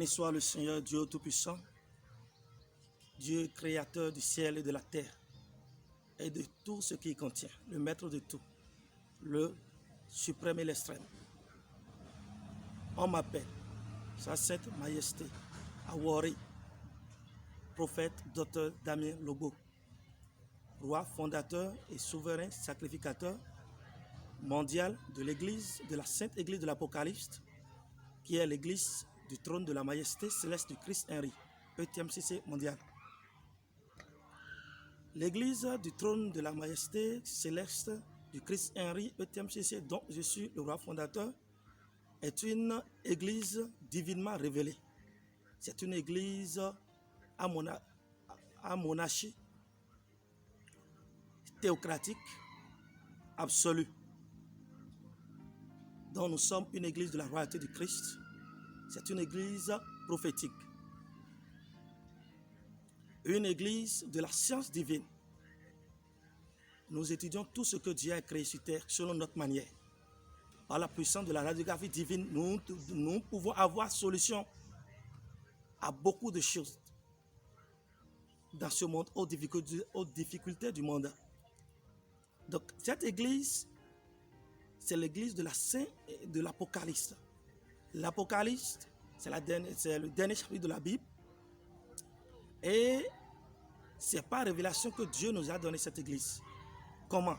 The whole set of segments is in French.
Béni soit le Seigneur Dieu Tout-Puissant, Dieu créateur du ciel et de la terre et de tout ce qui y contient, le maître de tout, le suprême et l'extrême. On m'appelle, Sa Sainte Majesté, Awori, prophète, docteur Damien Logo, roi fondateur et souverain sacrificateur mondial de l'Église, de la Sainte Église de l'Apocalypse, qui est l'Église du trône de la Majesté céleste du Christ Henry, ETMCC mondial. L'Église du trône de la Majesté céleste du Christ Henry, ETMCC, dont je suis le roi fondateur, est une Église divinement révélée. C'est une Église à monarchie théocratique absolue, dont nous sommes une Église de la royauté du Christ. C'est une Église prophétique, une Église de la science divine. Nous étudions tout ce que Dieu a créé sur terre selon notre manière. Par la puissance de la radiographie divine, nous pouvons avoir solution à beaucoup de choses dans ce monde, aux difficultés du monde. Donc, cette Église, c'est l'Église de la Sainte et de l'Apocalypse. L'Apocalypse, c'est le dernier chapitre de la Bible. Et c'est par révélation que Dieu nous a donné cette Église. Comment?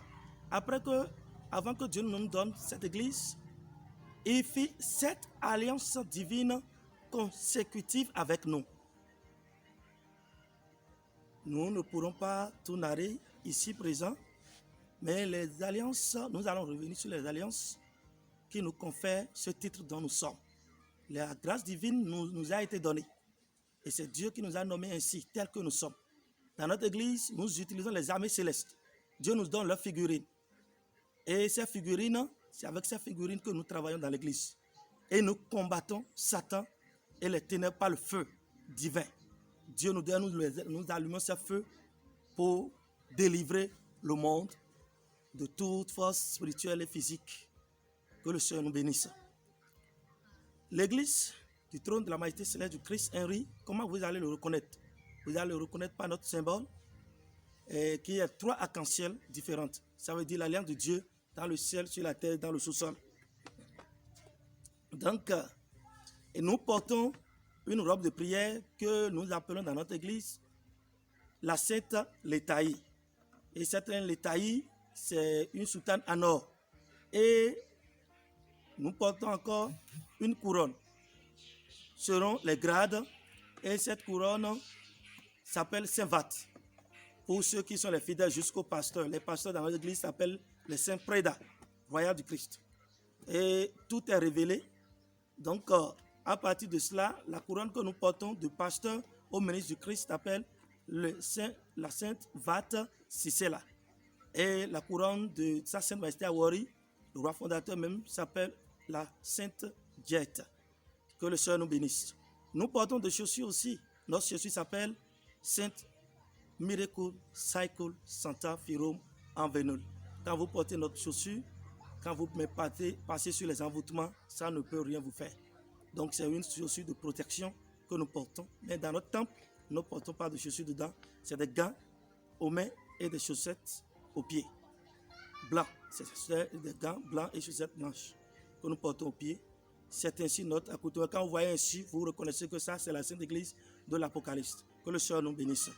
Avant que Dieu nous donne cette Église, il fit 7 alliances divines consécutives avec nous. Nous ne pourrons pas tout narrer ici présent, mais les alliances, nous allons revenir sur les alliances qui nous confèrent ce titre dont nous sommes. La grâce divine nous a été donnée. Et c'est Dieu qui nous a nommés ainsi, tels que nous sommes. Dans notre Église, nous utilisons les armées célestes. Dieu nous donne leurs figurines. Et ces figurines, c'est avec ces figurines que nous travaillons dans l'Église. Et nous combattons Satan et les ténèbres par le feu divin. Dieu nous donne, nous allumons ce feu pour délivrer le monde de toute force spirituelle et physique. Que le Seigneur nous bénisse. L'Église du trône de la Majesté céleste du Christ Henry, comment vous allez le reconnaître? Vous allez le reconnaître par notre symbole, qui est 3 arcs-en-ciel différentes. Ça veut dire l'alliance de Dieu dans le ciel, sur la terre, dans le sous-sol. Donc, et nous portons une robe de prière que nous appelons dans notre église la Sainte Létaïe. Et cette Létaïe, c'est une soutane en or. Et nous portons encore une couronne. Ce seront les grades. Et cette couronne s'appelle Saint-Vat. Pour ceux qui sont les fidèles jusqu'aux pasteurs. Les pasteurs dans notre église s'appellent les Saints Préda, royal du Christ. Et tout est révélé. Donc, à partir de cela, la couronne que nous portons de pasteur au ministre du Christ s'appelle la Sainte Vat Sisela. Et la couronne de Sa Sainte Majesté Awori, le roi fondateur même, s'appelle la Sainte Jet. Que le Seigneur nous bénisse. Nous portons des chaussures aussi. Notre chaussure s'appelle Sainte Miracle Cycle Santa Firum Envenol. Quand vous portez notre chaussure, quand vous passez sur les envoûtements, ça ne peut rien vous faire. Donc c'est une chaussure de protection que nous portons. Mais dans notre temple, nous ne portons pas de chaussures dedans. C'est des gants aux mains et des chaussettes aux pieds. Blancs. C'est des gants blancs et chaussettes blanches que nous portons aux pieds. C'est ainsi notre accoutrement. Quand vous voyez ainsi, vous reconnaissez que ça, c'est la Sainte Église de l'Apocalypse. Que le Seigneur nous bénisse.